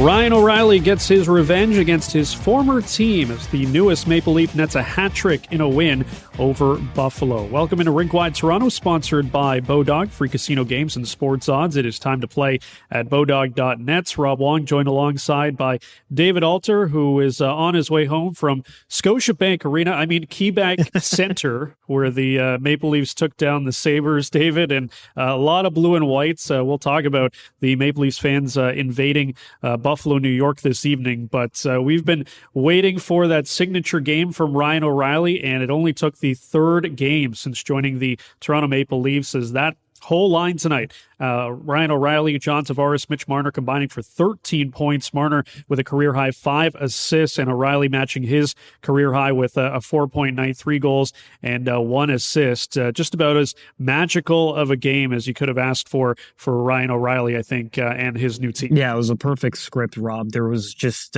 Ryan O'Reilly gets his revenge against his former team as the newest Maple Leaf nets a hat trick in a win over Buffalo. Welcome into Rinkwide Toronto, sponsored by Bodog, free casino games and sports odds. It is time to play at bodog.net. Rob Wong joined alongside by David Alter, who is on his way home from Scotiabank Arena, Q.E.W. Center, where the Maple Leafs took down the Sabres, David, and a lot of blue and whites. We'll talk about the Maple Leafs fans invading Buffalo, New York this evening, but we've been waiting for that signature game from Ryan O'Reilly, and it only took the third game since joining the Toronto Maple Leafs as that whole line tonight. Ryan O'Reilly, John Tavares, Mitch Marner combining for 13 points. Marner with a career-high 5 assists, and O'Reilly matching his career-high with a 4.93 goals and 1 assist. Just about as magical of a game as you could have asked for Ryan O'Reilly, I think, and his new team. Yeah, it was a perfect script, Rob. There was just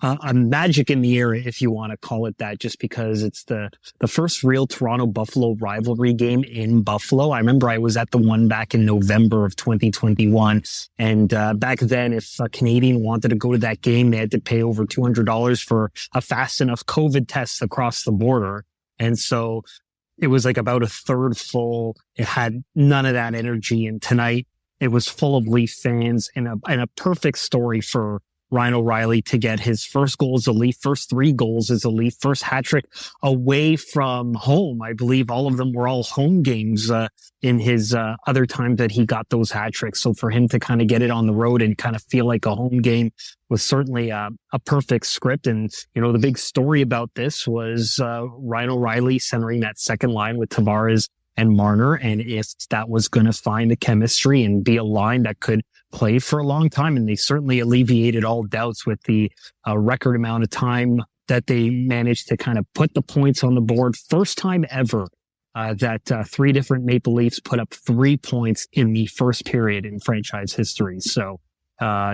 a magic in the air, if you want to call it that, just because it's the first real Toronto-Buffalo rivalry game in Buffalo. I remember I was at the one back in November of 2021, and back then, if a Canadian wanted to go to that game, they had to pay over $200 for a fast enough COVID test across the border. And so it was like about a third full. It had none of that energy, and tonight it was full of Leaf fans, and a perfect story for Ryan O'Reilly to get his first goal as a Leaf, first 3 goals as a Leaf, first hat trick away from home. I believe all of them were all home games in his other time that he got those hat tricks. So for him to kind of get it on the road and kind of feel like a home game was certainly a perfect script. And, you know, the big story about this was Ryan O'Reilly centering that second line with Tavares and Marner, and if that was going to find the chemistry and be a line that could play for a long time. And they certainly alleviated all doubts with the record amount of time that they managed to kind of put the points on the board. First time ever that 3 different Maple Leafs put up 3 points in the first period in franchise history. So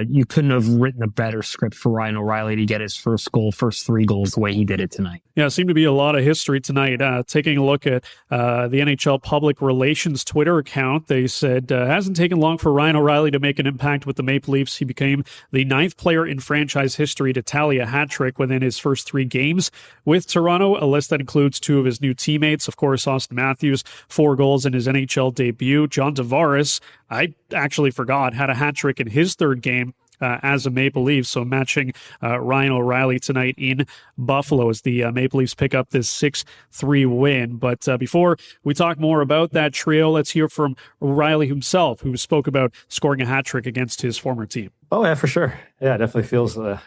you couldn't have written a better script for Ryan O'Reilly to get his first goal, first 3 goals the way he did it tonight. Yeah, it seemed to be a lot of history tonight. Taking a look at the NHL Public Relations Twitter account, they said, hasn't taken long for Ryan O'Reilly to make an impact with the Maple Leafs. He became the 9th player in franchise history to tally a hat trick within his first 3 games with Toronto, a list that includes 2 of his new teammates. Of course, Austin Matthews, 4 goals in his NHL debut. John Tavares, I actually forgot, had a hat trick in his 3rd game as a Maple Leaf, so matching Ryan O'Reilly tonight in Buffalo as the Maple Leafs pick up this 6-3 win. But before we talk more about that trio, let's hear from O'Reilly himself, who spoke about scoring a hat trick against his former team. Oh, yeah, for sure. Yeah, it definitely feels, I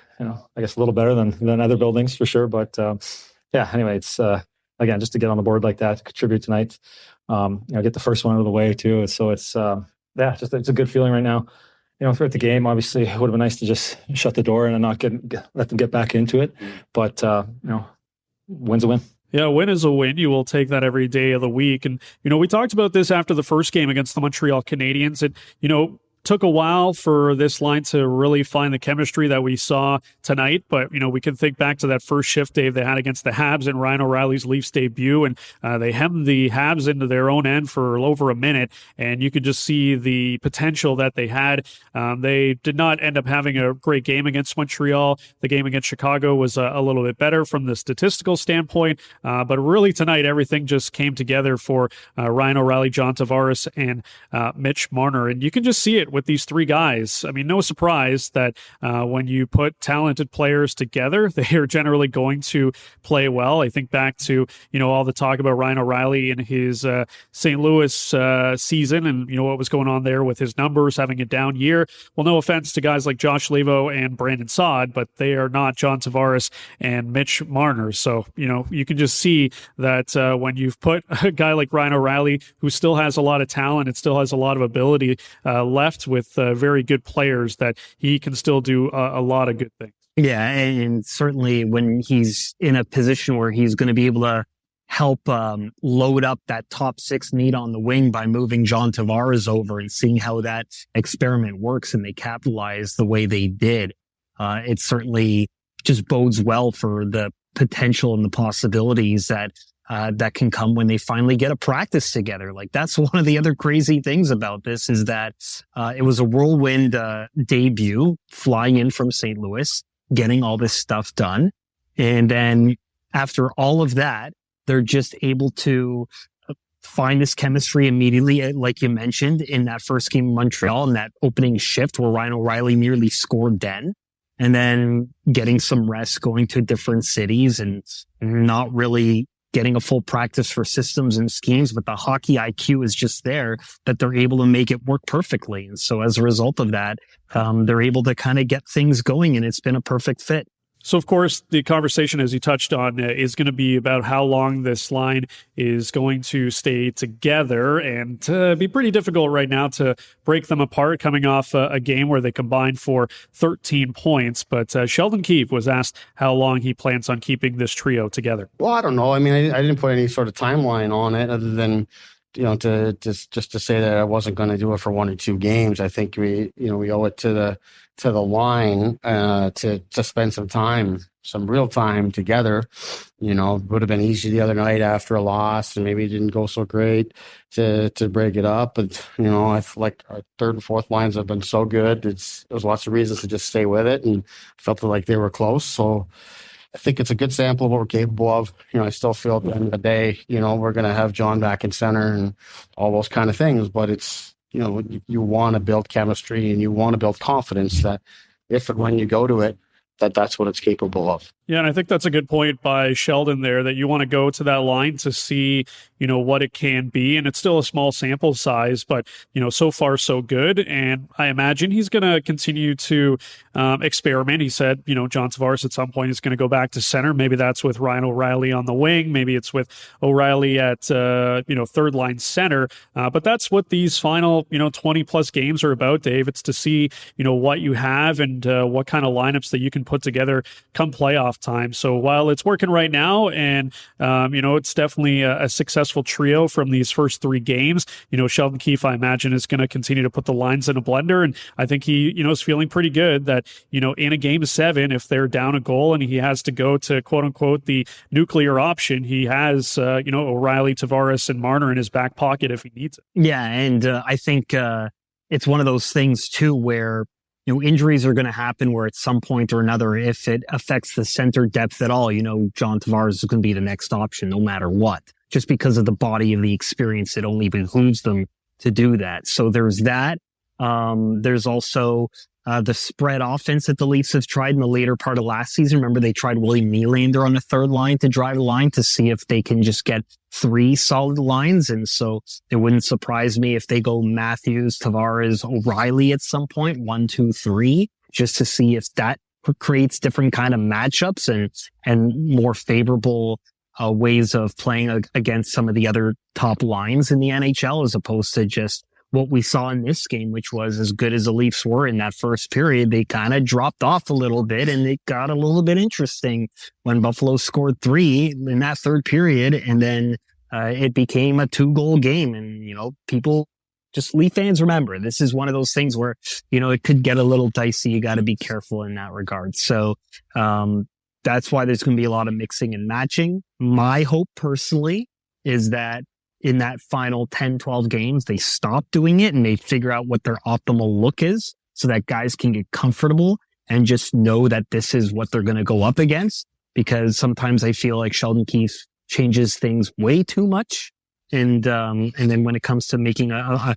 guess a little better than other buildings for sure. But anyway, it's, again, just to get on the board like that, to contribute tonight, get the first one out of the way too. So it's a good feeling right now. Throughout the game, obviously, it would have been nice to just shut the door and not let them get back into it. But, win's a win. Yeah, a win is a win. You will take that every day of the week. And, we talked about this after the first game against the Montreal Canadiens. It, took a while for this line to really find the chemistry that we saw tonight. But, we can think back to that first shift, Dave, they had against the Habs in Ryan O'Reilly's Leafs debut. And they hemmed the Habs into their own end for over a minute. And you could just see the potential that they had. They did not end up having a great game against Montreal. The game against Chicago was a little bit better from the statistical standpoint. But really tonight, everything just came together for Ryan O'Reilly, John Tavares, and Mitch Marner. And you can just see it with these 3 guys. I mean, no surprise that when you put talented players together, they are generally going to play well. I think back to, all the talk about Ryan O'Reilly in his St. Louis season and, what was going on there with his numbers, having a down year. Well, no offense to guys like Josh Levo and Brandon Saad, but they are not John Tavares and Mitch Marner. So, you can just see that when you've put a guy like Ryan O'Reilly, who still has a lot of talent and still has a lot of ability left with very good players, that he can still do a lot of good things. Yeah, and certainly when he's in a position where he's going to be able to help load up that top 6 need on the wing by moving John Tavares over and seeing how that experiment works and they capitalize the way they did, it certainly just bodes well for the potential and the possibilities that that can come when they finally get a practice together. Like, that's one of the other crazy things about this is that it was a whirlwind debut, flying in from St. Louis, getting all this stuff done. And then after all of that, they're just able to find this chemistry immediately, like you mentioned, in that first game in Montreal, in that opening shift where Ryan O'Reilly nearly scored then. And then getting some rest, going to different cities and not really getting a full practice for systems and schemes, but the hockey IQ is just there that they're able to make it work perfectly. And so as a result of that, they're able to kind of get things going, and it's been a perfect fit. So, of course, the conversation, as you touched on, is going to be about how long this line is going to stay together, and be pretty difficult right now to break them apart coming off a game where they combined for 13 points. But Sheldon Keefe was asked how long he plans on keeping this trio together. Well, I don't know. I mean, I didn't put any sort of timeline on it other than, to just to say that I wasn't going to do it for 1 or 2 games. I think we owe it to the line to spend some real time together. It would have been easy the other night after a loss, and maybe it didn't go so great to break it up. But I feel like our third and fourth lines have been so good. There's lots of reasons to just stay with it, and felt like they were close. So I think it's a good sample of what we're capable of. I still feel at the end of the day, we're going to have John back in center and all those kind of things. But it's, you want to build chemistry and you want to build confidence that if and when you go to it, that's what it's capable of. Yeah, and I think that's a good point by Sheldon there, that you want to go to that line to see, what it can be. And it's still a small sample size, but, so far so good. And I imagine he's going to continue to experiment. He said, John Tavares at some point is going to go back to center. Maybe that's with Ryan O'Reilly on the wing. Maybe it's with O'Reilly at, third line center. But that's what these final, 20 plus games are about, Dave. It's to see, what you have and what kind of lineups that you can put together come playoff time. So while it's working right now, and it's definitely a successful trio from these first 3 games, Sheldon Keefe, I imagine, is going to continue to put the lines in a blender, and I think he is feeling pretty good that in a game 7, if they're down a goal and he has to go to quote unquote the nuclear option, he has O'Reilly, Tavares, and Marner in his back pocket if he needs it. Yeah, and I think it's one of those things too where injuries are going to happen where at some point or another, if it affects the center depth at all, John Tavares is going to be the next option no matter what. Just because of the body of the experience, it only behooves them to do that. So there's that. There's also the spread offense that the Leafs have tried in the later part of last season. Remember, they tried William Nylander on the third line to drive the line to see if they can just get 3 solid lines. And so it wouldn't surprise me if they go Matthews, Tavares, O'Reilly at some point, 1, 2, 3, just to see if that creates different kind of matchups and more favorable ways of playing against some of the other top lines in the NHL, as opposed to just what we saw in this game, which was as good as the Leafs were in that first period. They kind of dropped off a little bit, and it got a little bit interesting when Buffalo scored 3 in that third period. And then it became a 2-goal game. And, people, just Leaf fans, remember, this is one of those things where, it could get a little dicey. You got to be careful in that regard. So that's why there's going to be a lot of mixing and matching. My hope personally is that in that final 10, 12 games, they stop doing it and they figure out what their optimal look is so that guys can get comfortable and just know that this is what they're going to go up against. Because sometimes I feel like Sheldon Keefe changes things way too much. And then when it comes to making a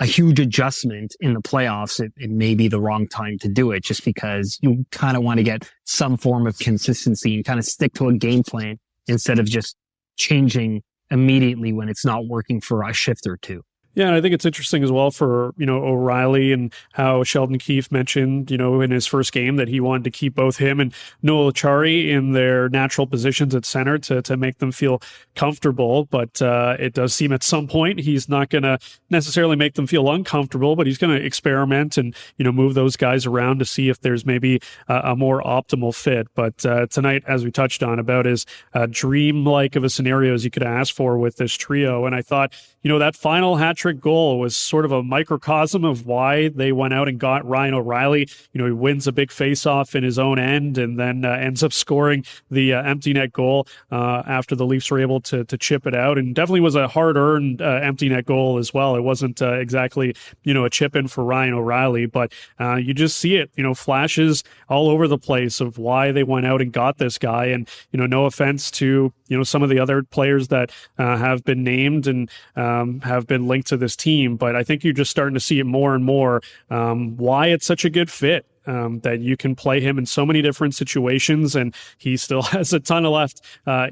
huge adjustment in the playoffs, it may be the wrong time to do it, just because you kind of want to get some form of consistency and kind of stick to a game plan instead of just changing immediately when it's not working for a shift or 2. Yeah, and I think it's interesting as well for, O'Reilly, and how Sheldon Keefe mentioned, in his first game that he wanted to keep both him and Noel Acciari in their natural positions at center to make them feel comfortable. But it does seem at some point he's not going to necessarily make them feel uncomfortable, but he's going to experiment and, move those guys around to see if there's maybe a more optimal fit. But tonight, as we touched on, about as dream-like of a scenario as you could ask for with this trio. And I thought, that final hat trick trick goal was sort of a microcosm of why they went out and got Ryan O'Reilly. You know, he wins a big faceoff in his own end and then ends up scoring the empty net goal after the Leafs were able to chip it out, and definitely was a hard-earned empty net goal as well. It wasn't exactly, you know, a chip in for Ryan O'Reilly, but you just see it, you know, flashes all over the place of why they went out and got this guy. And, you know, no offense to, you know, some of the other players that have been named and have been linked to this team, but I think you're just starting to see it more and more, why it's such a good fit. That you can play him in so many different situations, and he still has a ton of left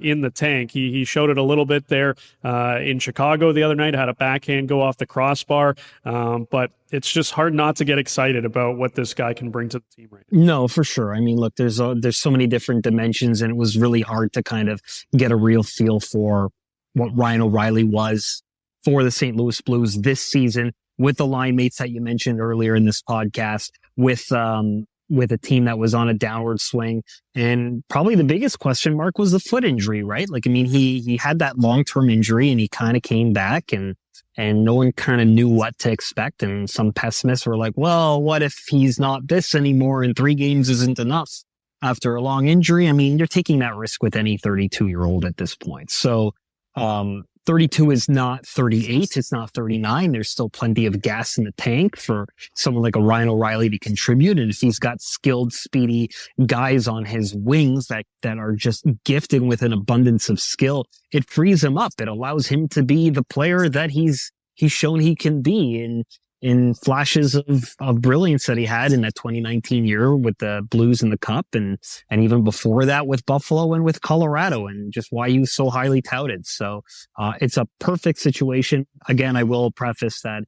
in the tank. He showed it a little bit there in Chicago the other night, had a backhand go off the crossbar, but it's just hard not to get excited about what this guy can bring to the team right now. No, for sure. I mean, look, there's so many different dimensions, and it was really hard to kind of get a real feel for what Ryan O'Reilly was for the St. Louis Blues this season, with the line mates that you mentioned earlier in this podcast, with a team that was on a downward swing. And probably the biggest question mark was the foot injury, right? Like, I mean, he had that long-term injury and he kind of came back and no one kind of knew what to expect. And some pessimists were like, well, what if he's not this anymore and 3 games isn't enough after a long injury? I mean, you're taking that risk with any 32-year-old at this point. So, 32 is not 38. It's not 39. There's still plenty of gas in the tank for someone like a Ryan O'Reilly to contribute. And if he's got skilled, speedy guys on his wings that are just gifted with an abundance of skill, it frees him up. It allows him to be the player that he's shown he can be in flashes of brilliance that he had in that 2019 year with the Blues in the Cup, and even before that with Buffalo and with Colorado, and just why he was so highly touted. So it's a perfect situation. Again, I will preface that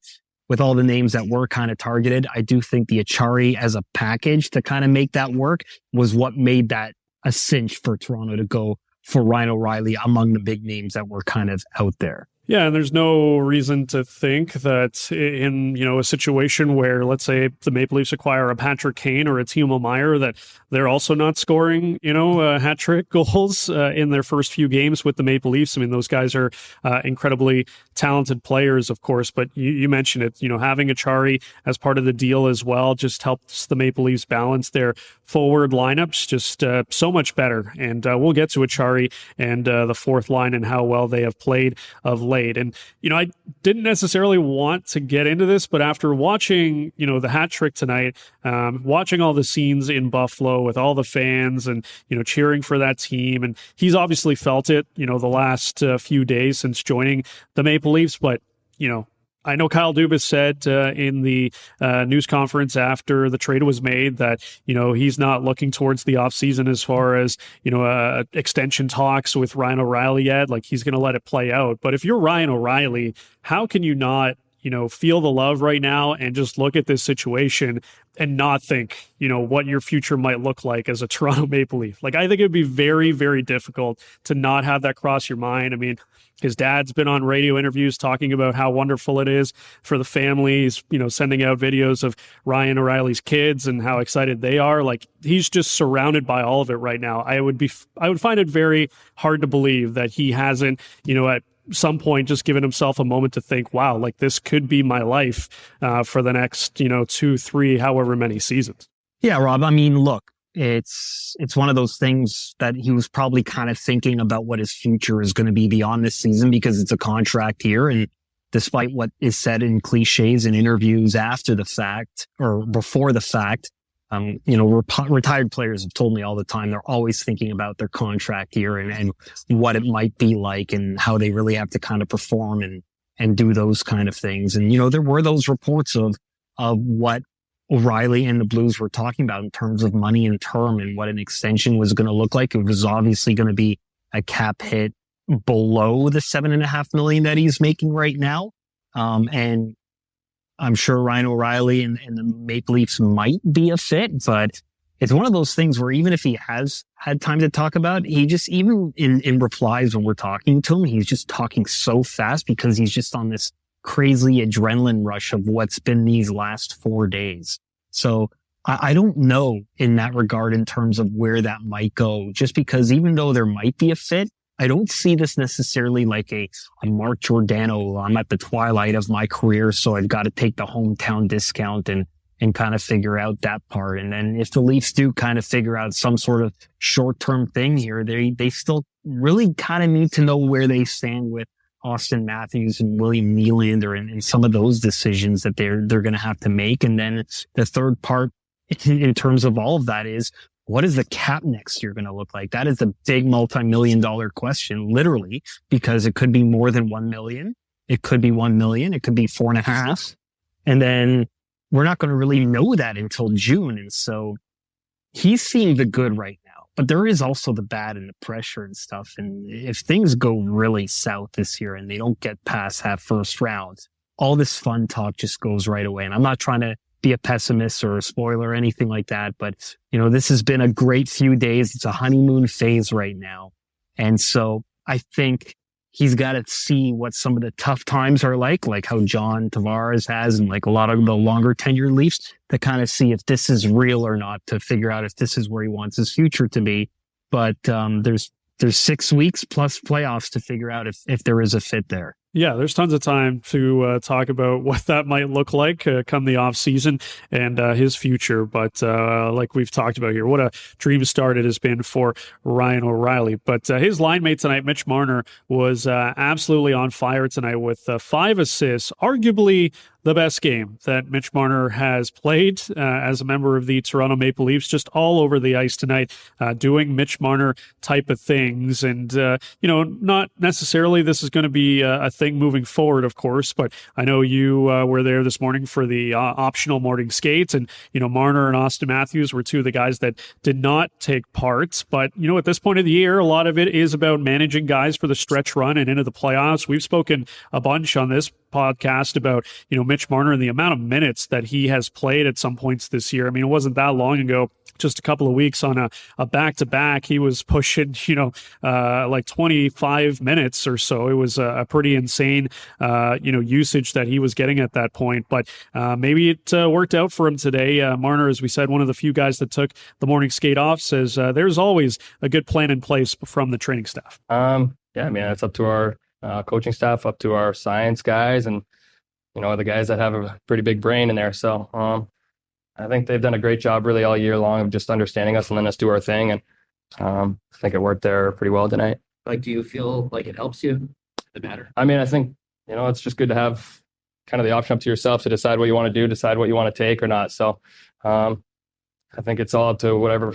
with all the names that were kind of targeted, I do think the Achari as a package to kind of make that work was what made that a cinch for Toronto to go for Ryan O'Reilly among the big names that were kind of out there. Yeah, and there's no reason to think that in, you know, a situation where, let's say, the Maple Leafs acquire a Patrick Kane or a Timo Meier, that they're also not scoring, you know, hat trick goals in their first few games with the Maple Leafs. I mean, those guys are incredibly talented players, of course, but you mentioned it, you know, having Achari as part of the deal as well just helps the Maple Leafs balance their forward lineups just so much better. And we'll get to Achari and the fourth line and how well they have played of late. And, you know, I didn't necessarily want to get into this, but after watching, you know, the hat trick tonight, watching all the scenes in Buffalo with all the fans and, you know, cheering for that team. And he's obviously felt it, you know, the last few days since joining the Maple Leafs. But, you know, I know Kyle Dubas said in the news conference after the trade was made that, you know, he's not looking towards the offseason as far as, you know, extension talks with Ryan O'Reilly yet. Like, he's going to let it play out. But if you're Ryan O'Reilly, how can you not, you know, feel the love right now and just look at this situation and not think, you know, what your future might look like as a Toronto Maple Leaf? Like, I think it would be very, very difficult to not have that cross your mind. I mean, his dad's been on radio interviews talking about how wonderful it is for the families, you know, sending out videos of Ryan O'Reilly's kids and how excited they are. Like, he's just surrounded by all of it right now. I would find it very hard to believe that he hasn't, you know, at some point just given himself a moment to think, wow, like, this could be my life for the next, you know, 2, 3, however many seasons. Yeah, Rob, I mean, look, it's one of those things that he was probably kind of thinking about what his future is going to be beyond this season, because it's a contract year. And despite what is said in cliches and interviews after the fact or before the fact, you know, retired players have told me all the time they're always thinking about their contract year and what it might be like and how they really have to kind of perform and do those kind of things. And, you know, there were those reports of what O'Reilly and the Blues were talking about in terms of money and term and what an extension was going to look like. It was obviously going to be a cap hit below the $7.5 million that he's making right now. And I'm sure Ryan O'Reilly and the Maple Leafs might be a fit, but it's one of those things where even if he has had time to talk about, he just, even in replies when we're talking to him, he's just talking so fast because he's just on this crazy adrenaline rush of what's been these last 4 days. So I don't know in that regard in terms of where that might go, just because even though there might be a fit, I don't see this necessarily like a Mark Giordano. I'm at the twilight of my career, so I've got to take the hometown discount and kind of figure out that part. And then if the Leafs do kind of figure out some sort of short-term thing here, they still really kind of need to know where they stand with Austin Matthews and William Nylander and some of those decisions that they're going to have to make. And then the third part in terms of all of that is, what is the cap next year going to look like? That is a big multi-million-dollar question, literally, because it could be more than 1 million. It could be 1 million. It could be 4.5. And then we're not going to really know that until June. And so he's seeing the good right now, but there is also the bad and the pressure and stuff. And if things go really south this year and they don't get past that first round, all this fun talk just goes right away. And I'm not trying to be a pessimist or a spoiler or anything like that, but this has been a great few days. It's a honeymoon phase right now. And so I think he's got to see what some of the tough times are like how John Tavares has and like a lot of the longer tenure Leafs, to kind of see if this is real or not, to figure out if this is where he wants his future to be. But there's 6 weeks plus playoffs to figure out if there is a fit there. Yeah, there's tons of time to talk about what that might look like come the off season and his future. But like we've talked about here, what a dream start it has been for Ryan O'Reilly. But his line mate tonight, Mitch Marner, was absolutely on fire tonight with 5 assists, arguably the best game that Mitch Marner has played as a member of the Toronto Maple Leafs, just all over the ice tonight, doing Mitch Marner type of things. And, not necessarily this is going to be a thing moving forward, of course, but I know you were there this morning for the optional morning skates, and, Marner and Austin Matthews were 2 of the guys that did not take part. But, at this point of the year, a lot of it is about managing guys for the stretch run and into the playoffs. We've spoken a bunch on this podcast about, Mitch Marner and the amount of minutes that he has played at some points this year. I mean, it wasn't that long ago, just a couple of weeks on a back-to-back, he was pushing, like 25 minutes or so. It was a pretty insane, usage that he was getting at that point. But maybe it worked out for him today. Marner, as we said, one of the few guys that took the morning skate off, says there's always a good plan in place from the training staff. It's up to our coaching staff, up to our science guys, and the guys that have a pretty big brain in there. So I think they've done a great job really all year long of just understanding us and letting us do our thing. And I think it worked there pretty well tonight. Do you feel like it helps you? The matter. I mean, I think it's just good to have kind of the option up to yourself to decide what you want to do, decide what you want to take or not. So I think it's all up to whatever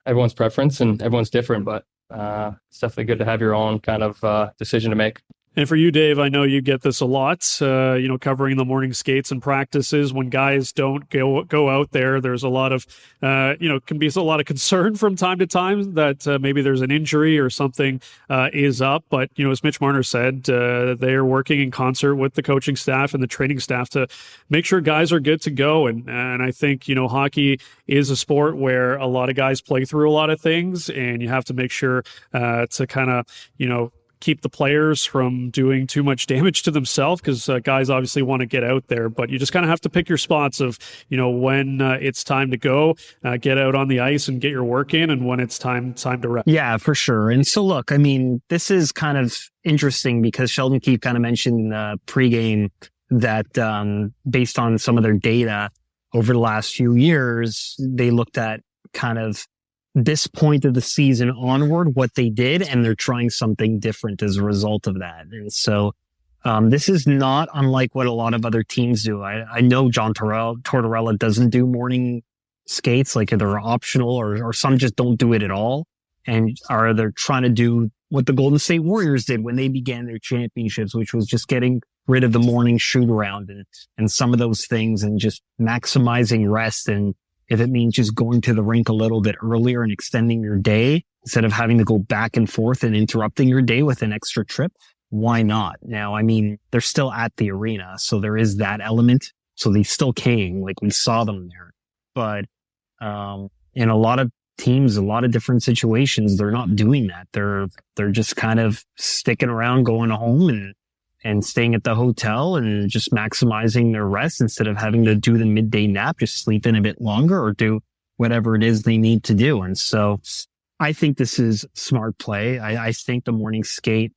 everyone's preference, and everyone's different, but it's definitely good to have your own kind of decision to make. And for you, Dave, I know you get this a lot, covering the morning skates and practices. When guys don't go out there, there's a lot of, can be a lot of concern from time to time that maybe there's an injury or something is up. But, as Mitch Marner said, they're working in concert with the coaching staff and the training staff to make sure guys are good to go. And I think, hockey is a sport where a lot of guys play through a lot of things, and you have to make sure to kind of, keep the players from doing too much damage to themselves, because guys obviously want to get out there, but you just kind of have to pick your spots of, when it's time to go, get out on the ice and get your work in, and when it's time to rest. Yeah, for sure. And so look, I mean, this is kind of interesting because Sheldon Keefe kind of mentioned in the pregame that based on some of their data over the last few years, they looked at kind of this point of the season onward, what they did, and they're trying something different as a result of that. And so this is not unlike what a lot of other teams do. I know John Tortorella doesn't do morning skates, like they're optional, or some just don't do it at all. And they're trying to do what the Golden State Warriors did when they began their championships, which was just getting rid of the morning shoot around and some of those things, and just maximizing rest. And if it means just going to the rink a little bit earlier and extending your day instead of having to go back and forth and interrupting your day with an extra trip, why not? Now, I mean, they're still at the arena, so there is that element. So they still came, like we saw them there. But in a lot of teams, a lot of different situations, they're not doing that. They're just kind of sticking around, going home and staying at the hotel and just maximizing their rest instead of having to do the midday nap, just sleep in a bit longer or do whatever it is they need to do. And so I think this is smart play. I think the morning skate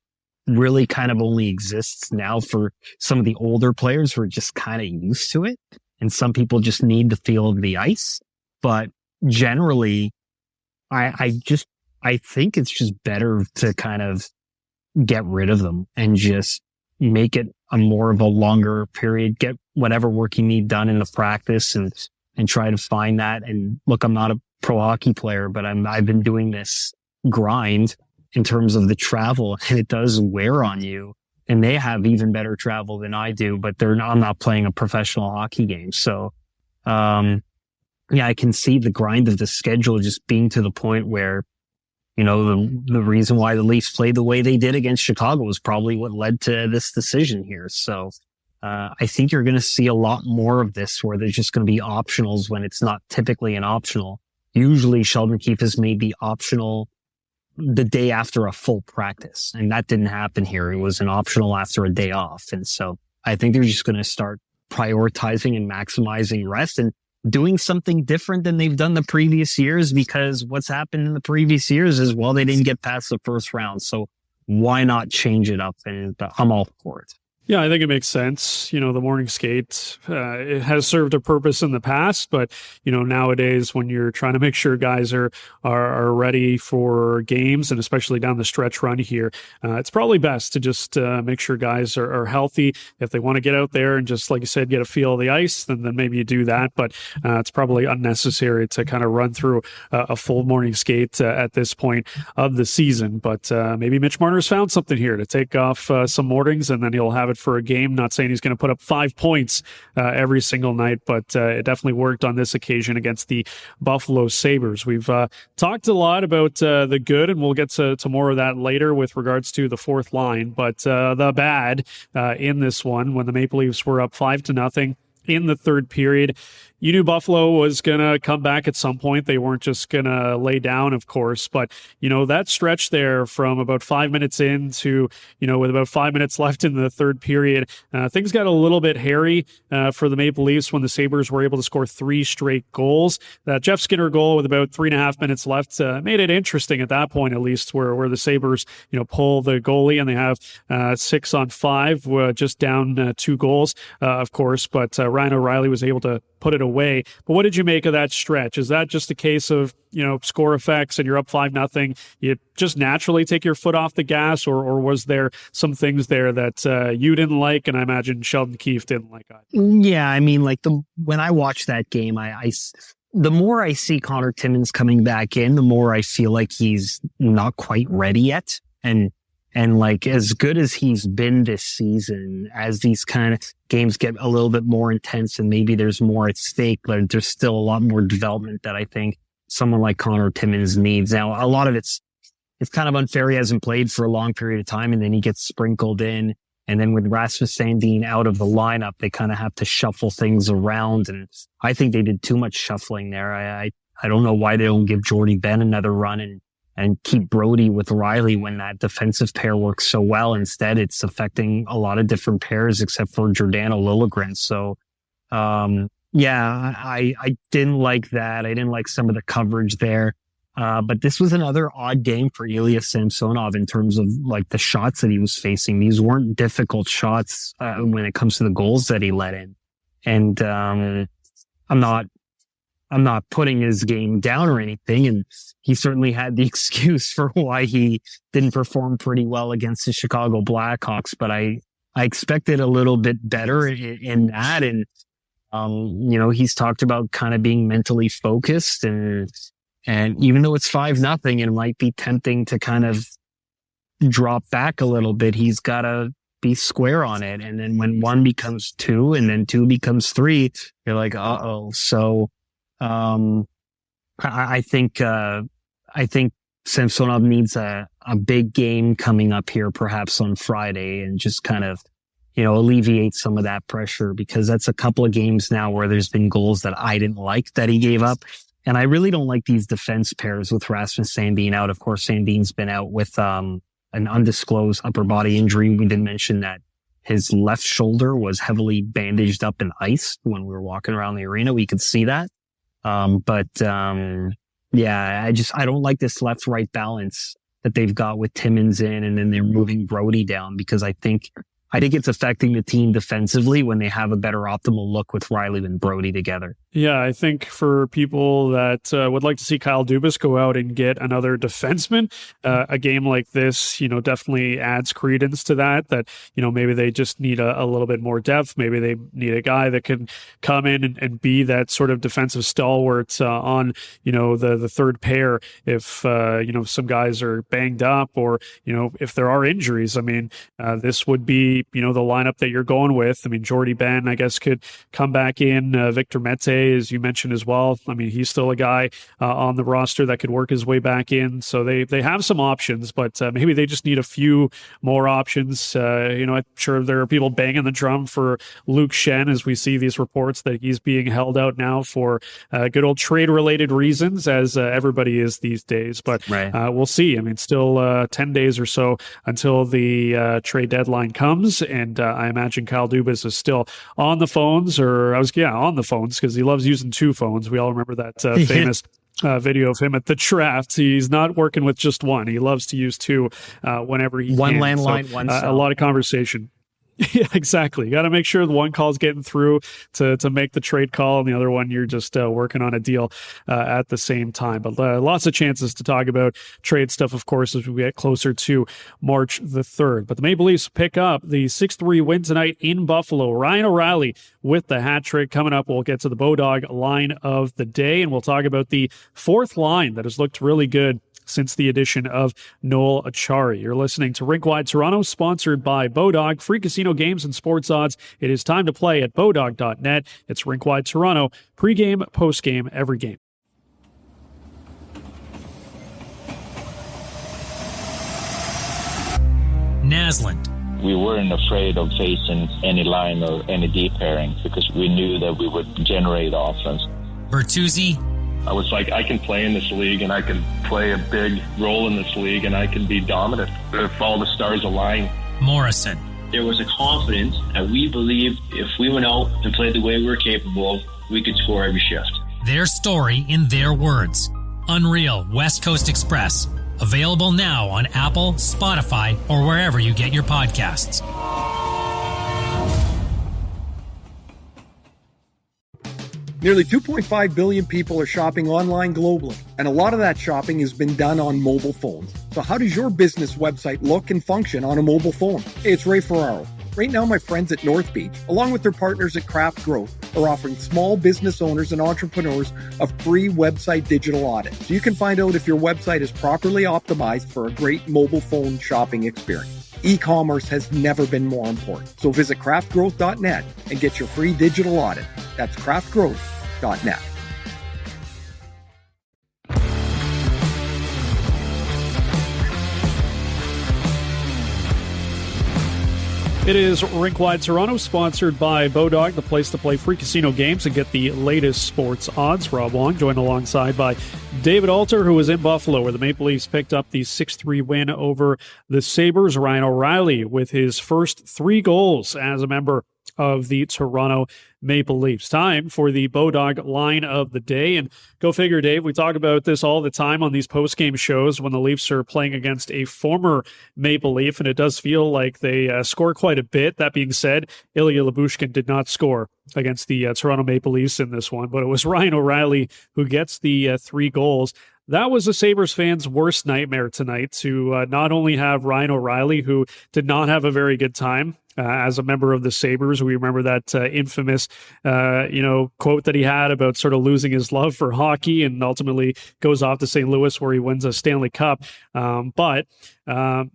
really kind of only exists now for some of the older players who are just kind of used to it. And some people just need the feel of the ice. But generally, I think it's just better to kind of get rid of them and just make it a more of a longer period, get whatever work you need done in the practice and try to find that. And look, I'm not a pro hockey player, but I've been doing this grind in terms of the travel, and it does wear on you. And they have even better travel than I do, but I'm not playing a professional hockey game. So, yeah, I can see the grind of the schedule just being to the point where, you know, the reason why the Leafs played the way they did against Chicago was probably what led to this decision here. So, I think you're going to see a lot more of this where there's just going to be optionals when it's not typically an optional. Usually Sheldon Keefe is maybe optional the day after a full practice. And that didn't happen here. It was an optional after a day off. And so I think they're just going to start prioritizing and maximizing rest and doing something different than they've done the previous years, because what's happened in the previous years is, well, they didn't get past the first round. So why not change it up? And I'm all for it. Yeah, I think it makes sense. You know, the morning skate, it has served a purpose in the past, but, you know, nowadays when you're trying to make sure guys are ready for games and especially down the stretch run here, it's probably best to just make sure guys are healthy. If they want to get out there and just, like you said, get a feel of the ice, then maybe you do that. But it's probably unnecessary to kind of run through a full morning skate at this point of the season. But maybe Mitch Marner's found something here to take off some mornings, and then he'll have it for a game. Not saying he's going to put up 5 points every single night, but it definitely worked on this occasion against the Buffalo Sabres. We've talked a lot about the good, and we'll get to more of that later with regards to the fourth line, but the bad in this one, when the Maple Leafs were up 5-0 in the third period. You knew Buffalo was going to come back at some point. They weren't just going to lay down, of course. But, you know, that stretch there from about 5 minutes in to, you know, with about 5 minutes left in the third period, things got a little bit hairy for the Maple Leafs when the Sabres were able to score 3 straight goals. That Jeff Skinner goal with about 3.5 minutes left made it interesting at that point, at least, where the Sabres, you know, pull the goalie and they have 6 on 5, just down 2 goals, of course. But Ryan O'Reilly was able to put it away. But what did you make of that stretch? Is that just a case of, you know, score effects and you're up 5-0, you just naturally take your foot off the gas, or was there some things there that you didn't like, and I imagine Sheldon Keefe didn't like either? Yeah, I mean, like when I watch that game, the more I see Connor Timmins coming back in, the more I feel like he's not quite ready yet. And like, as good as he's been this season, as these kind of games get a little bit more intense and maybe there's more at stake, but there's still a lot more development that I think someone like Connor Timmins needs. Now, a lot of it's kind of unfair. He hasn't played for a long period of time, and then he gets sprinkled in. And then with Rasmus Sandin out of the lineup, they kind of have to shuffle things around. And I think they did too much shuffling there. I don't know why they don't give Jordy Ben another run and keep Brody with Riley when that defensive pair works so well. Instead, it's affecting a lot of different pairs except for Giordano Liljegren. So, yeah, I didn't like that. I didn't like some of the coverage there. But this was another odd game for Ilya Samsonov in terms of like the shots that he was facing. These weren't difficult shots when it comes to the goals that he let in. And I'm not putting his game down or anything, and he certainly had the excuse for why he didn't perform pretty well against the Chicago Blackhawks, but I expected a little bit better in that. And, you know, he's talked about kind of being mentally focused, and even though it's 5-0, it might be tempting to kind of drop back a little bit. He's got to be square on it. And then when 1 becomes 2 and then 2 becomes 3, you're like, uh-oh. So, I think Samsonov needs a big game coming up here, perhaps on Friday, and just kind of, you know, alleviate some of that pressure, because that's a couple of games now where there's been goals that I didn't like that he gave up. And I really don't like these defense pairs with Rasmus Sandin out. Of course, Sandin's been out with, an undisclosed upper body injury. We did mention that his left shoulder was heavily bandaged up in ice when we were walking around the arena. We could see that. But Yeah, I don't like this left-right balance that they've got with Timmins in, and then they're moving Brody down, because I think it's affecting the team defensively when they have a better optimal look with Riley and Brody together. Yeah, I think for people that would like to see Kyle Dubas go out and get another defenseman, a game like this, definitely adds credence to that, maybe they just need a little bit more depth. Maybe they need a guy that can come in and be that sort of defensive stalwart on, the third pair if, some guys are banged up or, if there are injuries. I mean, this would be, the lineup that you're going with. I mean, Jordy Ben, I guess, could come back in. Victor Mete, as you mentioned as well. I mean, he's still a guy on the roster that could work his way back in. So they have some options, but maybe they just need a few more options. I'm sure there are people banging the drum for Luke Shen, as we see these reports that he's being held out now for good old trade-related reasons, as everybody is these days. But we'll see. I mean, still 10 days or so until the trade deadline comes, and I imagine Kyle Dubas is still on the phones, on the phones, because he loves using two phones. We all remember that famous video of him at the draft. He's not working with just one. He loves to use two whenever he one can. Landline, one cell. A lot of conversation. Yeah, exactly. You got to make sure the one call's getting through to make the trade call, and the other one you're just working on a deal at the same time. But lots of chances to talk about trade stuff, of course, as we get closer to March the 3rd. But the Maple Leafs pick up the 6-3 win tonight in Buffalo. Ryan O'Reilly with the hat trick. Coming up, we'll get to the Bodog line of the day, and we'll talk about the fourth line that has looked really good since the addition of Noel Achari. You're listening to Rinkwide Toronto, sponsored by Bodog. Free casino games and sports odds. It is time to play at bodog.net. It's Rinkwide Toronto. Pre-game, post-game, every game. Naslund. We weren't afraid of facing any line or any deep pairing because we knew that we would generate offense. Bertuzzi. I was like, I can play in this league and I can play a big role in this league and I can be dominant if all the stars align. Morrison. There was a confidence that we believed if we went out and played the way we were capable, we could score every shift. Their story in their words. Unreal West Coast Express. Available now on Apple, Spotify, or wherever you get your podcasts. Nearly 2.5 billion people are shopping online globally, and a lot of that shopping has been done on mobile phones. So how does your business website look and function on a mobile phone? Hey, it's Ray Ferraro. Right now, my friends at North Beach, along with their partners at Craft Growth, are offering small business owners and entrepreneurs a free website digital audit. So you can find out if your website is properly optimized for a great mobile phone shopping experience. E-commerce has never been more important. So visit craftgrowth.net and get your free digital audit. That's craftgrowth.net. It is Rinkwide Toronto, sponsored by Bodog, the place to play free casino games and get the latest sports odds. Rob Wong, joined alongside by David Alter, who was in Buffalo, where the Maple Leafs picked up the 6-3 win over the Sabres. Ryan O'Reilly with his first 3 goals as a member of the Toronto Maple Leafs. Time for the Bodog line of the day. And go figure, Dave, we talk about this all the time on these post-game shows when the Leafs are playing against a former Maple Leaf, and it does feel like they score quite a bit. That being said, Ilya Lyubushkin did not score against the Toronto Maple Leafs in this one, but it was Ryan O'Reilly who gets the 3 goals. That was a Sabres fan's worst nightmare tonight, to not only have Ryan O'Reilly, who did not have a very good time as a member of the Sabres. We remember that infamous, quote that he had about sort of losing his love for hockey, and ultimately goes off to St. Louis where he wins a Stanley Cup. But the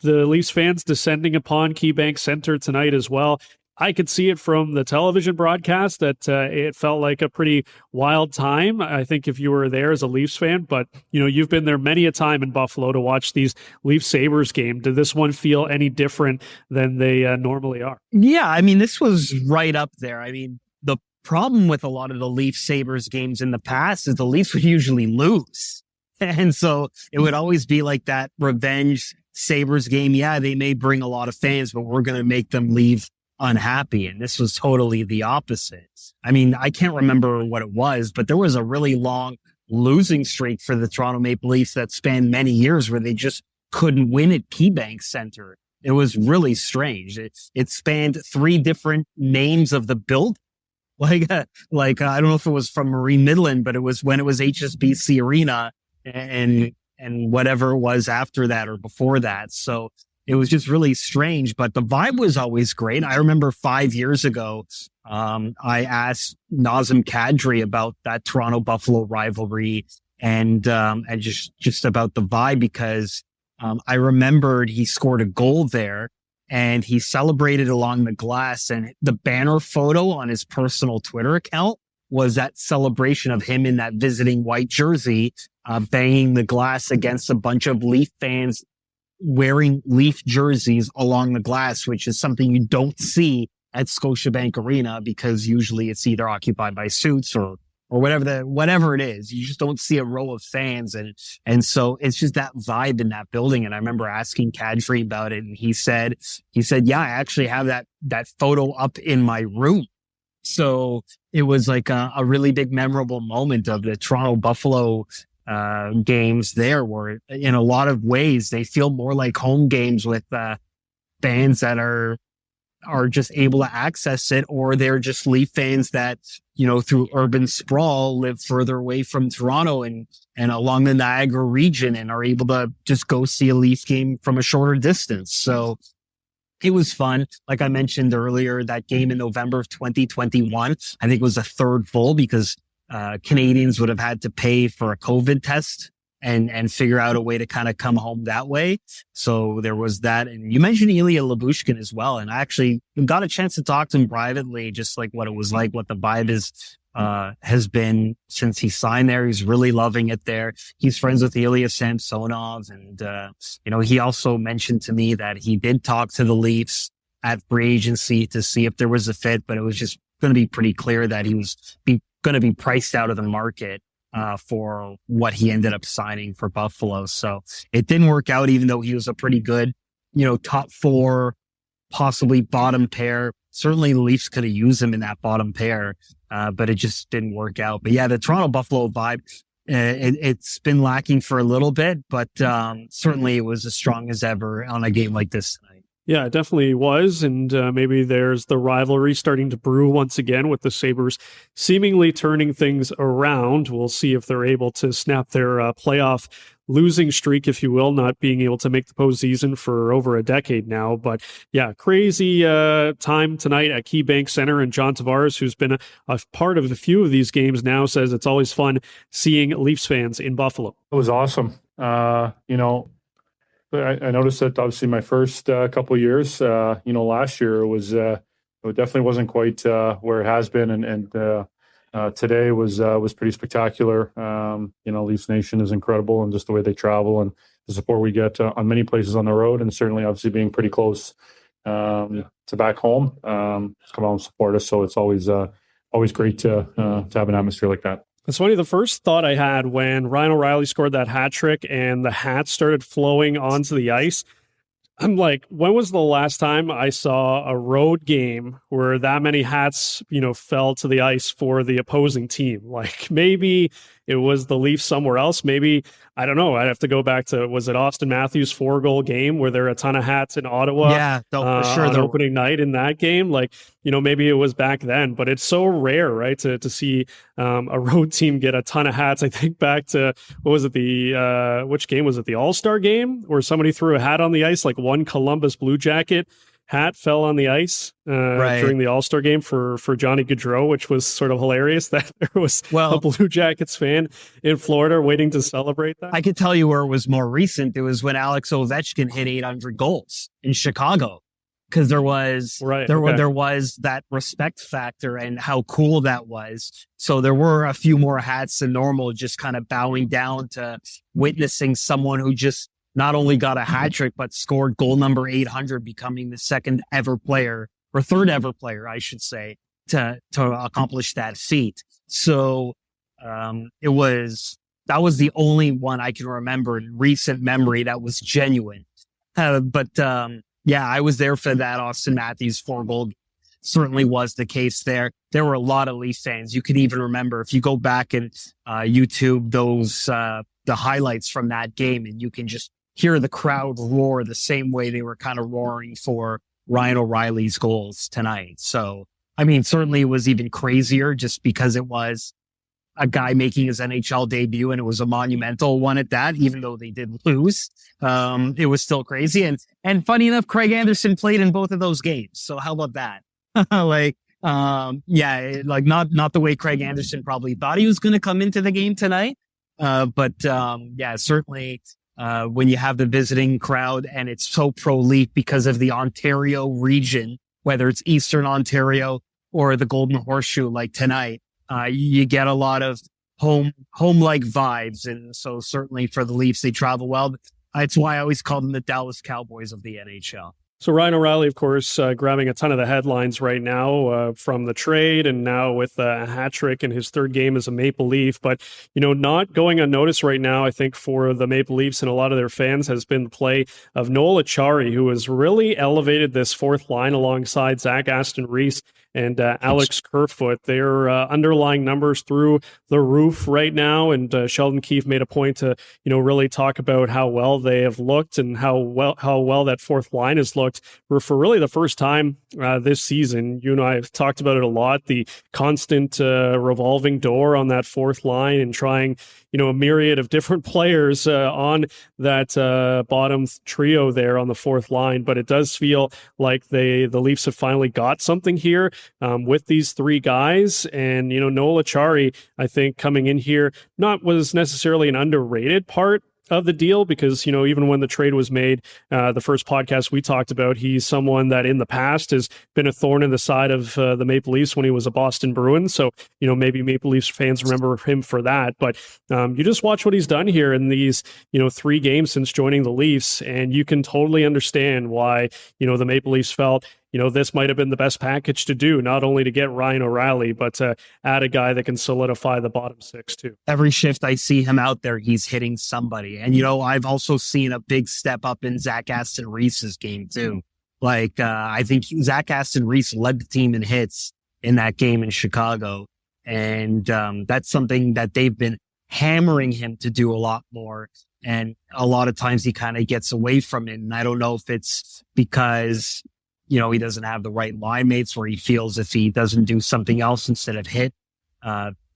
Leafs fans descending upon KeyBank Center tonight as well. I could see it from the television broadcast that it felt like a pretty wild time. I think if you were there as a Leafs fan, but you've been there many a time in Buffalo to watch these Leafs Sabres game. Did this one feel any different than they normally are? Yeah, I mean, this was right up there. I mean, the problem with a lot of the Leafs Sabres games in the past is the Leafs would usually lose. And so it would always be like that revenge Sabres game. Yeah, they may bring a lot of fans, but we're going to make them leave unhappy. And this was totally the opposite. I mean, I can't remember what it was, but there was a really long losing streak for the Toronto Maple Leafs that spanned many years where they just couldn't win at KeyBank Center. It was really strange. It spanned 3 different names of the build. I don't know if it was from Marine Midland, but it was when it was HSBC Arena and whatever it was after that or before that. So it was just really strange, but the vibe was always great. I remember 5 years ago, I asked Nazem Kadri about that Toronto Buffalo rivalry and just about the vibe because, I remembered he scored a goal there and he celebrated along the glass, and the banner photo on his personal Twitter account was that celebration of him in that visiting white jersey, banging the glass against a bunch of Leaf fans wearing Leaf jerseys along the glass, which is something you don't see at Scotiabank Arena because usually it's either occupied by suits or whatever it is. You just don't see a row of fans. And so it's just that vibe in that building. And I remember asking Kadri about it, and he said, yeah, I actually have that photo up in my room. So it was like a really big memorable moment of the Toronto Buffalo games there, where in a lot of ways they feel more like home games with fans that are just able to access it, or they're just Leaf fans that, through urban sprawl live further away from Toronto and along the Niagara region and are able to just go see a Leaf game from a shorter distance. So it was fun. Like I mentioned earlier, that game in November of 2021, I think it was a third full because Canadians would have had to pay for a COVID test and figure out a way to kind of come home that way. So there was that. And you mentioned Ilya Lyubushkin as well. And I actually got a chance to talk to him privately, just like what it was like, what the vibe has been since he signed there. He's really loving it there. He's friends with Ilya Samsonov. And, he also mentioned to me that he did talk to the Leafs at free agency to see if there was a fit, but it was just going to be pretty clear that he was going to be priced out of the market for what he ended up signing for Buffalo. So it didn't work out, even though he was a pretty good, top 4, possibly bottom pair. Certainly the Leafs could have used him in that bottom pair, but it just didn't work out. But yeah, the Toronto Buffalo vibe, it's been lacking for a little bit, but certainly it was as strong as ever on a game like this tonight. Yeah, it definitely was. And maybe there's the rivalry starting to brew once again with the Sabres seemingly turning things around. We'll see if they're able to snap their playoff losing streak, if you will, not being able to make the postseason for over a decade now. But yeah, crazy time tonight at KeyBank Center. And John Tavares, who's been a part of a few of these games now, says it's always fun seeing Leafs fans in Buffalo. It was awesome. I noticed that obviously my first couple of years, last year it definitely wasn't quite where it has been, and today was pretty spectacular. Leafs Nation is incredible, and just the way they travel and the support we get on many places on the road, and certainly obviously being pretty close to back home, come out and support us. So it's always great to have an atmosphere like that. It's funny, the first thought I had when Ryan O'Reilly scored that hat trick and the hats started flowing onto the ice, I'm like, when was the last time I saw a road game where that many hats, fell to the ice for the opposing team? Like maybe it was the Leafs somewhere else. Maybe, I don't know. I'd have to go back to, was it Austin Matthews' 4-goal game where there are a ton of hats in Ottawa? Yeah, for sure. On opening night in that game. Like, maybe it was back then, but it's so rare, right? To see a road team get a ton of hats. I think back to, what was it? Which game was it? The All-Star game where somebody threw a hat on the ice, like one Columbus Blue Jacket hat fell on the ice during the All-Star game for Johnny Gaudreau, which was sort of hilarious that there was a Blue Jackets fan in Florida waiting to celebrate that. I could tell you where it was more recent. It was when Alex Ovechkin hit 800 goals in Chicago, because there was that respect factor and how cool that was. So there were a few more hats than normal, just kind of bowing down to witnessing someone who just not only got a hat trick, but scored goal number 800, becoming the third ever player, I should say, to accomplish that feat. So, that was the only one I can remember in recent memory that was genuine. I was there for that Austin Matthews 4-goal certainly was the case there. There were a lot of Leaf fans. You could even remember if you go back and YouTube those the highlights from that game, and you can just hear the crowd roar the same way they were kind of roaring for Ryan O'Reilly's goals tonight. So, I mean, certainly it was even crazier just because it was a guy making his NHL debut, and it was a monumental one at that, even though they did lose. It was still crazy. And funny enough, Craig Anderson played in both of those games. So how about that? Not the way Craig Anderson probably thought he was going to come into the game tonight. Certainly, when you have the visiting crowd and it's so pro-Leaf because of the Ontario region, whether it's Eastern Ontario or the Golden Horseshoe like tonight, you get a lot of home-like vibes. And so certainly for the Leafs, they travel well. It's why I always call them the Dallas Cowboys of the NHL. So Ryan O'Reilly, of course, grabbing a ton of the headlines right now from the trade, and now with a hat trick in his third game as a Maple Leaf. But, not going unnoticed right now, I think, for the Maple Leafs and a lot of their fans has been the play of Noel Acciari, who has really elevated this fourth line alongside Zach Aston-Reese and Alex Kerfoot. Their underlying numbers through the roof right now, and Sheldon Keefe made a point to really talk about how well they have looked and how well that fourth line has looked for really the first time this season. You and I have talked about it a lot, the constant revolving door on that fourth line and trying a myriad of different players on that bottom trio there on the fourth line. But it does feel like the Leafs have finally got something here with these three guys. And, Noel Acciari, I think, coming in here, was necessarily an underrated part of the deal because, even when the trade was made, the first podcast we talked about, he's someone that in the past has been a thorn in the side of the Maple Leafs when he was a Boston Bruin. So, maybe Maple Leafs fans remember him for that. But you just watch what he's done here in these, 3 games since joining the Leafs, and you can totally understand why, the Maple Leafs felt, this might have been the best package to do, not only to get Ryan O'Reilly, but to add a guy that can solidify the bottom 6 too. Every shift I see him out there, he's hitting somebody. And, I've also seen a big step up in Zach Aston-Reese's game too. I think Zach Aston-Reese led the team in hits in that game in Chicago. And that's something that they've been hammering him to do a lot more. And a lot of times he kind of gets away from it. And I don't know if it's because he doesn't have the right line mates, where he feels if he doesn't do something else instead of hit,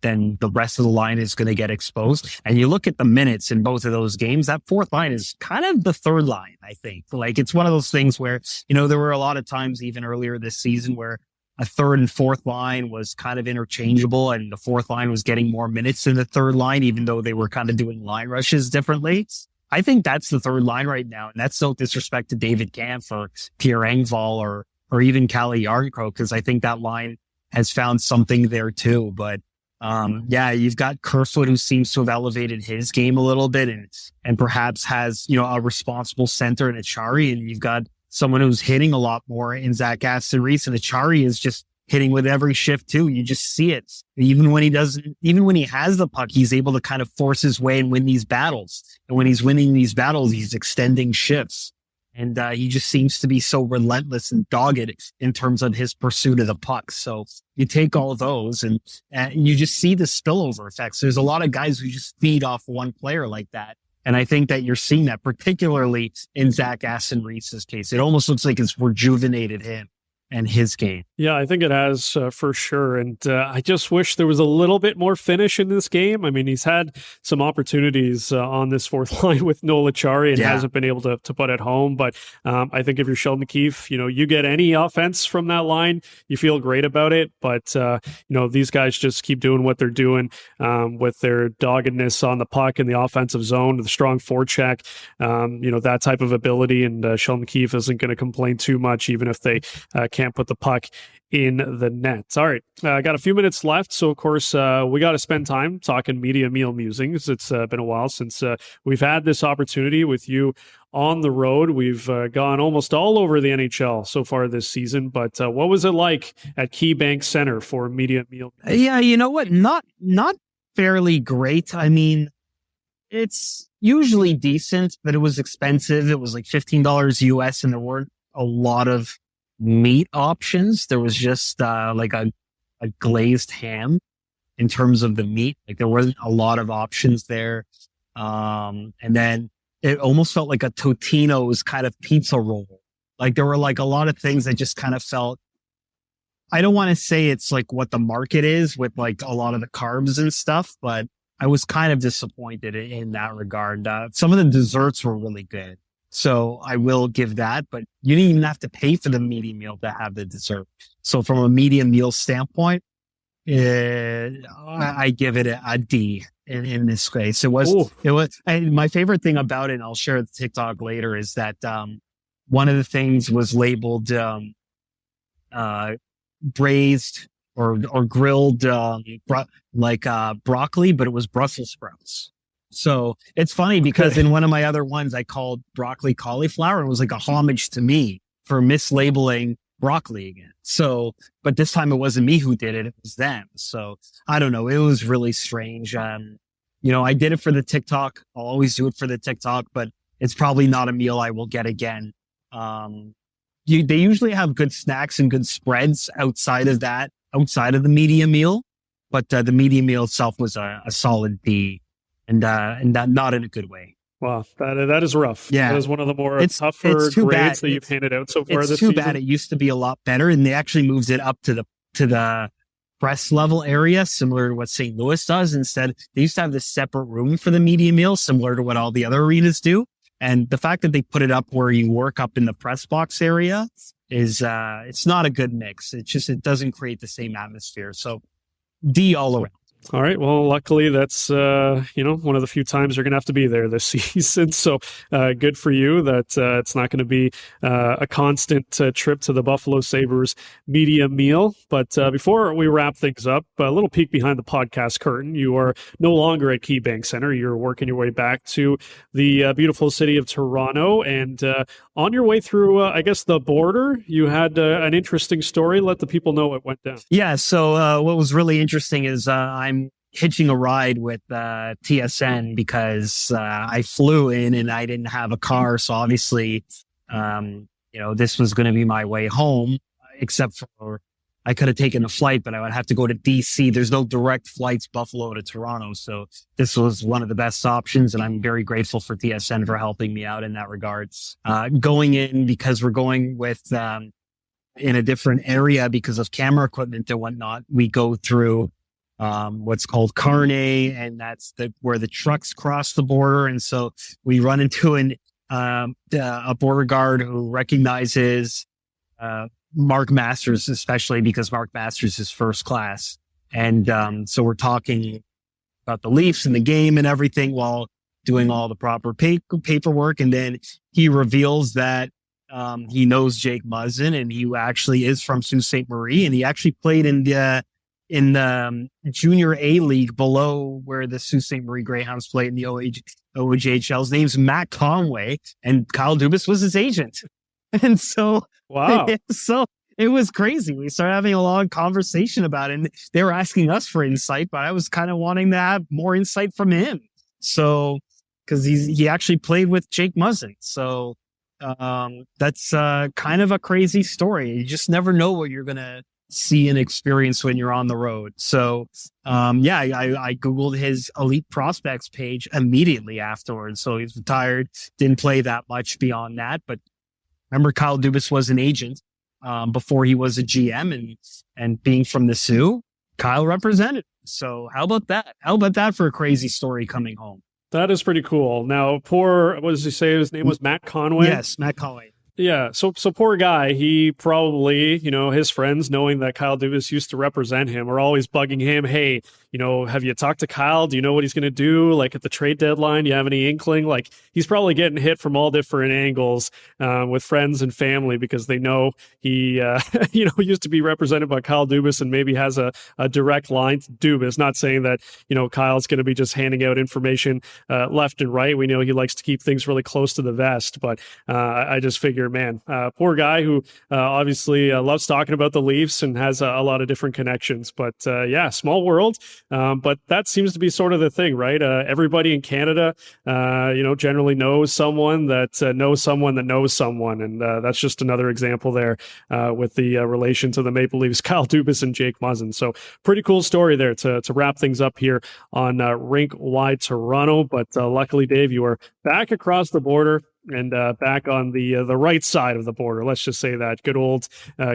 then the rest of the line is going to get exposed. And you look at the minutes in both of those games, that fourth line is kind of the third line, I think. It's one of those things where, there were a lot of times even earlier this season where a third and fourth line was kind of interchangeable, and the fourth line was getting more minutes than the third line, even though they were kind of doing line rushes differently. I think that's the third line right now. And that's no disrespect to David Kampf or Pierre Engvall or even Calle Jarnkrok, because I think that line has found something there too. But, you've got Kerfoot, who seems to have elevated his game a little bit and perhaps has, a responsible center in Acciari. And you've got someone who's hitting a lot more in Zach Aston-Reese, and Acciari is just hitting with every shift too. You just see it. Even when he has the puck, he's able to kind of force his way and win these battles. And when he's winning these battles, he's extending shifts. And he just seems to be so relentless and dogged in terms of his pursuit of the puck. So you take all those and you just see the spillover effects. There's a lot of guys who just feed off one player like that. And I think that you're seeing that particularly in Zach Aston-Reese's case. It almost looks like it's rejuvenated him and his game. Yeah, I think it has for sure. And I just wish there was a little bit more finish in this game. I mean, he's had some opportunities on this fourth line with Noel Acciari and hasn't been able to put it home. But I think if you're Sheldon Keefe, you get any offense from that line, you feel great about it. But, these guys just keep doing what they're doing with their doggedness on the puck in the offensive zone, the strong forecheck, that type of ability. And Sheldon Keefe isn't going to complain too much, even if they can't put the puck in the net. All right. I got a few minutes left. So, of course, we got to spend time talking media meal musings. It's been a while since we've had this opportunity with you on the road. We've gone almost all over the NHL so far this season. But what was it like at KeyBank Center for media meal? Yeah, you know what? Not fairly great. I mean, it's usually decent, but it was expensive. It was like $15 US, and there weren't a lot of meat options. There was just like a glazed ham in terms of the meat. Like there wasn't a lot of options there. And then it almost felt like a Totino's kind of pizza roll. Like there were like a lot of things that just kind of felt, I don't want to say it's like what the market is with like a lot of the carbs and stuff, but I was kind of disappointed in that regard. Some of the desserts were really good. So I will give that, but you didn't even have to pay for the medium meal to have the dessert. So from a medium meal standpoint, I give it a D in this case. And my favorite thing about it, and I'll share the TikTok later, is that, one of the things was labeled, braised or grilled, broccoli, but it was Brussels sprouts. So it's funny because in one of my other ones, I called broccoli cauliflower, and it was like a homage to me for mislabeling broccoli again. So, but this time it wasn't me who did it. It was them. So I don't know. It was really strange. I did it for the TikTok. I'll always do it for the TikTok, but it's probably not a meal I will get again. They usually have good snacks and good spreads outside of the medium meal, but the medium meal itself was a solid D, and not in a good way. Wow, that is rough. Yeah, that is one of the more tougher grades that you've handed out so far this season. It's too bad. It used to be a lot better, and they actually moved it up to the press level area, similar to what St. Louis does. Instead, they used to have this separate room for the medium meal, similar to what all the other arenas do. And the fact that they put it up where you work up in the press box area is, it's not a good mix. It doesn't create the same atmosphere. So D all around. All right. Well, luckily that's, one of the few times you're going to have to be there this season. So good for you that it's not going to be a constant trip to the Buffalo Sabres media meal. But before we wrap things up, a little peek behind the podcast curtain. You are no longer at KeyBank Center. You're working your way back to the beautiful city of Toronto. And on your way through, the border, you had an interesting story. Let the people know what went down. Yeah. So what was really interesting is I'm hitching a ride with TSN because I flew in and I didn't have a car. So obviously, this was going to be my way home, except for I could have taken a flight, but I would have to go to DC. There's no direct flights Buffalo to Toronto. So this was one of the best options. And I'm very grateful for TSN for helping me out in that regard. Going in because we're going with in a different area because of camera equipment and whatnot, we go through what's called Carne, and that's where the trucks cross the border. And so we run into a border guard who recognizes Mark Masters, especially because Mark Masters is first class. And so we're talking about the Leafs and the game and everything while doing all the proper paperwork. And then he reveals that he knows Jake Muzzin, and he actually is from Sault Ste. Marie, and he actually played in the junior A league below where the Sault Ste. Marie Greyhounds play in the OHL. His name's Matt Conway, and Kyle Dubas was his agent. And so, wow. So it was crazy. We started having a long conversation about it, and they were asking us for insight, but I was kind of wanting to have more insight from him. So, cause he actually played with Jake Muzzin. So, that's kind of a crazy story. You just never know what you're going to see and experience when you're on the road. So, I Googled his elite prospects page immediately afterwards. So he's retired, didn't play that much beyond that. But remember, Kyle Dubas was an agent, before he was a GM, and being from the Sioux, Kyle represented. So how about that? How about that for a crazy story coming home? That is pretty cool. Now, what does he say? His name was Matt Conway? Yes, Matt Conway. Yeah, so poor guy. He probably, his friends, knowing that Kyle Dubas used to represent him, are always bugging him. Hey, have you talked to Kyle? Do you know what he's going to do? Like at the trade deadline, do you have any inkling? Like he's probably getting hit from all different angles with friends and family because they know he, used to be represented by Kyle Dubas and maybe has a direct line to Dubas. Not saying that, Kyle's going to be just handing out information left and right. We know he likes to keep things really close to the vest, but I just figure, man, poor guy who obviously loves talking about the Leafs and has a lot of different connections. But small world. But that seems to be sort of the thing, right? Everybody in Canada, generally knows someone that knows someone that knows someone. And that's just another example there with the relation to the Maple Leafs, Kyle Dubas and Jake Muzzin. So pretty cool story there to wrap things up here on Rink Wide Toronto. But luckily, Dave, you are back across the border and back on the right side of the border. Let's just say that. Good old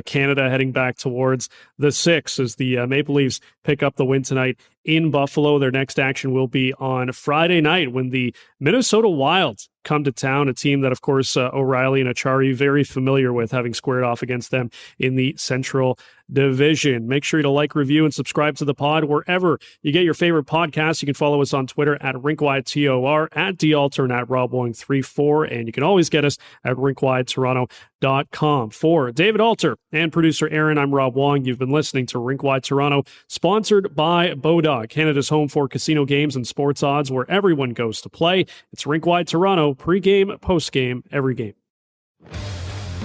Canada heading back towards the 6 as the Maple Leafs pick up the win tonight in Buffalo. Their next action will be on Friday night when the Minnesota Wild come to town, a team that, of course, O'Reilly and Achari very familiar with, having squared off against them in the Central Division. Make sure to like, review, and subscribe to the pod wherever you get your favorite podcasts. You can follow us on Twitter at RinkWideTOR, at DAlter, and at RobWong34, and you can always get us at RinkWideToronto.com. For David Alter and producer Aaron, I'm Rob Wong. You've been listening to Rink Wide Toronto, sponsored by Bodog, Canada's home for casino games and sports odds, where everyone goes to play. It's Rink Wide Toronto, pregame, postgame, every game.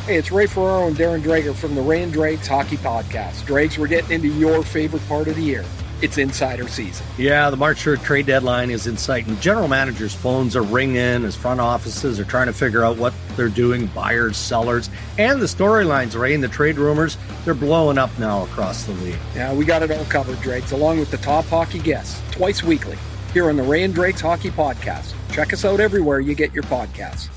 Hey, it's Ray Ferraro and Darren Drager from the Ray and Dregs Hockey Podcast. Dregs, we're getting into your favorite part of the year. It's insider season. Yeah, the March 3rd trade deadline is in sight, and general managers' phones are ringing as front offices are trying to figure out what they're doing, buyers, sellers, and the storylines, Ray, and the trade rumors, they're blowing up now across the league. Yeah, we got it all covered, Dregs, along with the top hockey guests, twice weekly, here on the Ray and Dregs Hockey Podcast. Check us out everywhere you get your podcasts.